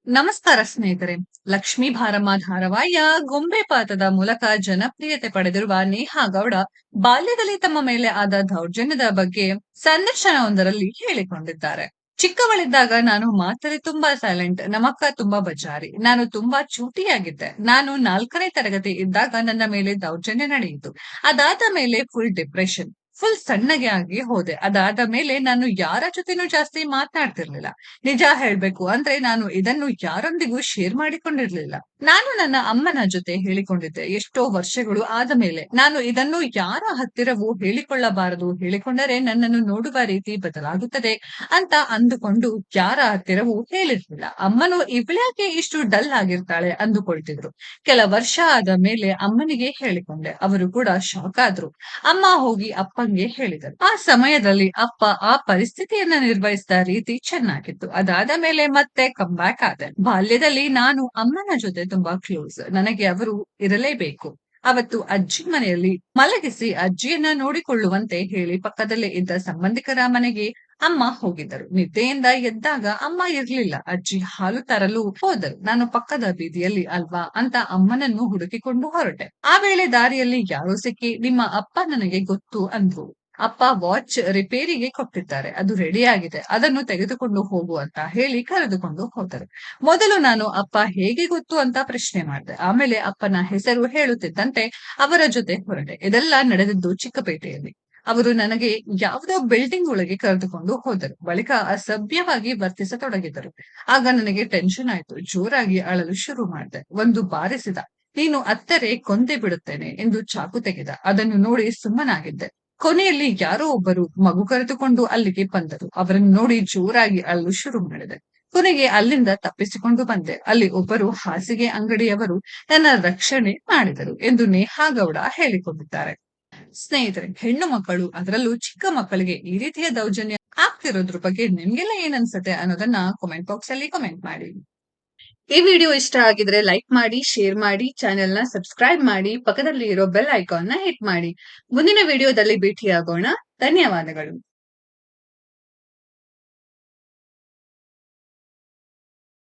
ನಮಸ್ಕಾರ ಸ್ನೇಹಿತರೆ. ಲಕ್ಷ್ಮೀ ಭಾರಮ್ಮ ಧಾರಾವಾಹಿಯ ಗೊಂಬೆ ಪಾತ್ರದ ಮೂಲಕ ಜನಪ್ರಿಯತೆ ಪಡೆದಿರುವ ನೇಹಾ ಗೌಡ ಬಾಲ್ಯದಲ್ಲಿ ತಮ್ಮ ಮೇಲೆ ಆದ ದೌರ್ಜನ್ಯದ ಬಗ್ಗೆ ಸಂದರ್ಶನವೊಂದರಲ್ಲಿ ಹೇಳಿಕೊಂಡಿದ್ದಾರೆ. ಚಿಕ್ಕವಳಿದ್ದಾಗ ನಾನು ಮಾತಲ್ಲಿ ತುಂಬಾ ಸೈಲೆಂಟ್. ನಮ್ಮಕ್ಕ ತುಂಬಾ ಬಜಾರಿ. ನಾನು ತುಂಬಾ ಚೂಟಿಯಾಗಿದ್ದೆ. ನಾನು 4ನೇ ತರಗತಿ ಇದ್ದಾಗ ನನ್ನ ಮೇಲೆ ದೌರ್ಜನ್ಯ ನಡೆಯಿತು. ಅದಾದ ಮೇಲೆ ಫುಲ್ ಡಿಪ್ರೆಷನ್. ಫುಲ್ ಸಣ್ಣಗೆ ಆಗಿ ಹೋದೆ. ಅದಾದ ಮೇಲೆ ನಾನು ಯಾರ ಜೊತೆನೂ ಜಾಸ್ತಿ ಮಾತನಾಡ್ತಿರ್ಲಿಲ್ಲ. ನಿಜ ಹೇಳ್ಬೇಕು ಅಂದ್ರೆ ನಾನು ಇದನ್ನು ಯಾರೊಂದಿಗೂ ಶೇರ್ ಮಾಡಿಕೊಂಡಿರ್ಲಿಲ್ಲ. ನಾನು ನನ್ನ ಅಮ್ಮನ ಜೊತೆ ಹೇಳಿಕೊಂಡಿದ್ದೆ. ಎಷ್ಟೋ ವರ್ಷಗಳು ಆದ ಮೇಲೆ ನಾನು ಇದನ್ನು ಯಾರ ಹತ್ತಿರವೂ ಹೇಳಿಕೊಳ್ಳಬಾರದು. ಹೇಳಿಕೊಂಡರೆ ನನ್ನನ್ನು ನೋಡುವ ರೀತಿ ಬದಲಾಗುತ್ತದೆ ಅಂತ ಅಂದುಕೊಂಡು ಯಾರ ಹತ್ತಿರವೂ ಹೇಳಿರ್ಲಿಲ್ಲ. ಅಮ್ಮನು ಇವಳ್ಯಾಕೆ ಇಷ್ಟು ಡಲ್ ಆಗಿರ್ತಾಳೆ ಅಂದುಕೊಳ್ತಿದ್ರು. ಕೆಲ ವರ್ಷ ಆದ ಮೇಲೆ ಅಮ್ಮನಿಗೆ ಹೇಳಿಕೊಂಡೆ. ಅವರು ಕೂಡ ಶಾಕ್ ಆದ್ರು. ಅಮ್ಮ ಹೋಗಿ ಅಪ್ಪಂಗೆ ಹೇಳಿದರು. ಆ ಸಮಯದಲ್ಲಿ ಅಪ್ಪ ಆ ಪರಿಸ್ಥಿತಿಯನ್ನ ನಿರ್ವಹಿಸಿದ ರೀತಿ ಚೆನ್ನಾಗಿತ್ತು. ಅದಾದ ಮೇಲೆ ಮತ್ತೆ ಕಮ್ ಬ್ಯಾಕ್ ಆದೆ. ಬಾಲ್ಯದಲ್ಲಿ ನಾನು ಅಮ್ಮನ ಜೊತೆ ತುಂಬಾ ಕ್ಲೋಸ್. ನನಗೆ ಅವರು ಇರಲೇಬೇಕು. ಅವತ್ತು ಅಜ್ಜಿ ಮನೆಯಲ್ಲಿ ಮಲಗಿಸಿ ಅಜ್ಜಿಯನ್ನ ನೋಡಿಕೊಳ್ಳುವಂತೆ ಹೇಳಿ ಪಕ್ಕದಲ್ಲೇ ಇದ್ದ ಸಂಬಂಧಿಕರ ಮನೆಗೆ ಅಮ್ಮ ಹೋಗಿದ್ದರು. ನಿದ್ದೆಯಿಂದ ಎದ್ದಾಗ ಅಮ್ಮ ಇರ್ಲಿಲ್ಲ. ಅಜ್ಜಿ ಹಾಲು ತರಲು ಹೋದರು. ನಾನು ಪಕ್ಕದ ಬೀದಿಯಲ್ಲಿ ಅಲ್ವಾ ಅಂತ ಅಮ್ಮನನ್ನು ಹುಡುಕಿಕೊಂಡು ಹೊರಟೆ. ಆ ವೇಳೆ ದಾರಿಯಲ್ಲಿ ಯಾರೋ ಸಿಕ್ಕಿ ನಿಮ್ಮ ಅಪ್ಪ ನನಗೆ ಗೊತ್ತು ಅಂದ್ರು. ಅಪ್ಪ ವಾಚ್ ರಿಪೇರಿಗೆ ಕೊಟ್ಟಿದ್ದಾರೆ. ಅದು ರೆಡಿ ಆಗಿದೆ. ಅದನ್ನು ತೆಗೆದುಕೊಂಡು ಹೋಗು ಅಂತ ಹೇಳಿ ಕರೆದುಕೊಂಡು ಹೋದರು. ಮೊದಲು ನಾನು ಅಪ್ಪ ಹೇಗೆ ಗೊತ್ತು ಅಂತ ಪ್ರಶ್ನೆ ಮಾಡಿದೆ. ಆಮೇಲೆ ಅಪ್ಪನ ಹೆಸರು ಹೇಳುತ್ತಿದ್ದಂತೆ ಅವರ ಜೊತೆ ಹೊರಟೆ. ಇದೆಲ್ಲ ನಡೆದಿದ್ದು ಚಿಕ್ಕಪೇಟೆಯಲ್ಲಿ. ಅವರು ನನಗೆ ಯಾವುದೋ ಬಿಲ್ಡಿಂಗ್ ಒಳಗೆ ಕರೆದುಕೊಂಡು ಹೋದರು. ಬಳಿಕ ಅಸಭ್ಯವಾಗಿ ವರ್ತಿಸತೊಡಗಿದರು. ಆಗ ನನಗೆ ಟೆನ್ಷನ್ ಆಯ್ತು. ಜೋರಾಗಿ ಅಳಲು ಶುರು ಮಾಡಿದೆ. ಒಂದು ಬಾರಿಸಿದ. ನೀನು ಅತ್ತರೆ ಕೊಂದೇ ಬಿಡುತ್ತೇನೆ ಎಂದು ಚಾಕು ತೆಗೆದ. ಅದನ್ನು ನೋಡಿ ಸುಮ್ಮನಾಗಿದ್ದೆ. ಕೊನೆಯಲ್ಲಿ ಯಾರೋ ಒಬ್ಬರು ಮಗು ಕರೆದುಕೊಂಡು ಅಲ್ಲಿಗೆ ಬಂದರು. ಅವರನ್ನು ನೋಡಿ ಜೋರಾಗಿ ಅಳಲು ಶುರು ಮಾಡಿದೆ. ಕೊನೆಗೆ ಅಲ್ಲಿಂದ ತಪ್ಪಿಸಿಕೊಂಡು ಬಂದೆ. ಅಲ್ಲಿ ಒಬ್ಬರು ಹಾಸಿಗೆ ಅಂಗಡಿಯವರು ನನ್ನ ರಕ್ಷಣೆ ಮಾಡಿದರು ಎಂದು ನೇಹಾ ಗೌಡ ಹೇಳಿಕೊಂಡಿದ್ದಾರೆ. ಸ್ನೇಹಿತರೆ, ಹೆಣ್ಣು ಮಕ್ಕಳು ಅದರಲ್ಲೂ ಚಿಕ್ಕ ಮಕ್ಕಳಿಗೆ ಈ ರೀತಿಯ ದೌರ್ಜನ್ಯ ಆಗ್ತಿರೋದ್ರ ಬಗ್ಗೆ ನಿಮ್ಗೆಲ್ಲ ಏನ್ ಅನ್ಸುತ್ತೆ ಅನ್ನೋದನ್ನ ಕಾಮೆಂಟ್ ಬಾಕ್ಸ್ ಅಲ್ಲಿ ಕಾಮೆಂಟ್ ಮಾಡಿ. ಈ ವಿಡಿಯೋ ಇಷ್ಟ ಆಗಿದ್ರೆ ಲೈಕ್ ಮಾಡಿ, ಶೇರ್ ಮಾಡಿ, ಚಾನೆಲ್ ನ ಸಬ್ಸ್ಕ್ರೈಬ್ ಮಾಡಿ, ಪಕ್ಕದಲ್ಲಿ ಇರೋ ಬೆಲ್ ಐಕಾನ್ ನ ಹಿಟ್ ಮಾಡಿ. ಮುಂದಿನ ವಿಡಿಯೋದಲ್ಲಿ ಭೇಟಿಯಾಗೋಣ. ಧನ್ಯವಾದಗಳು.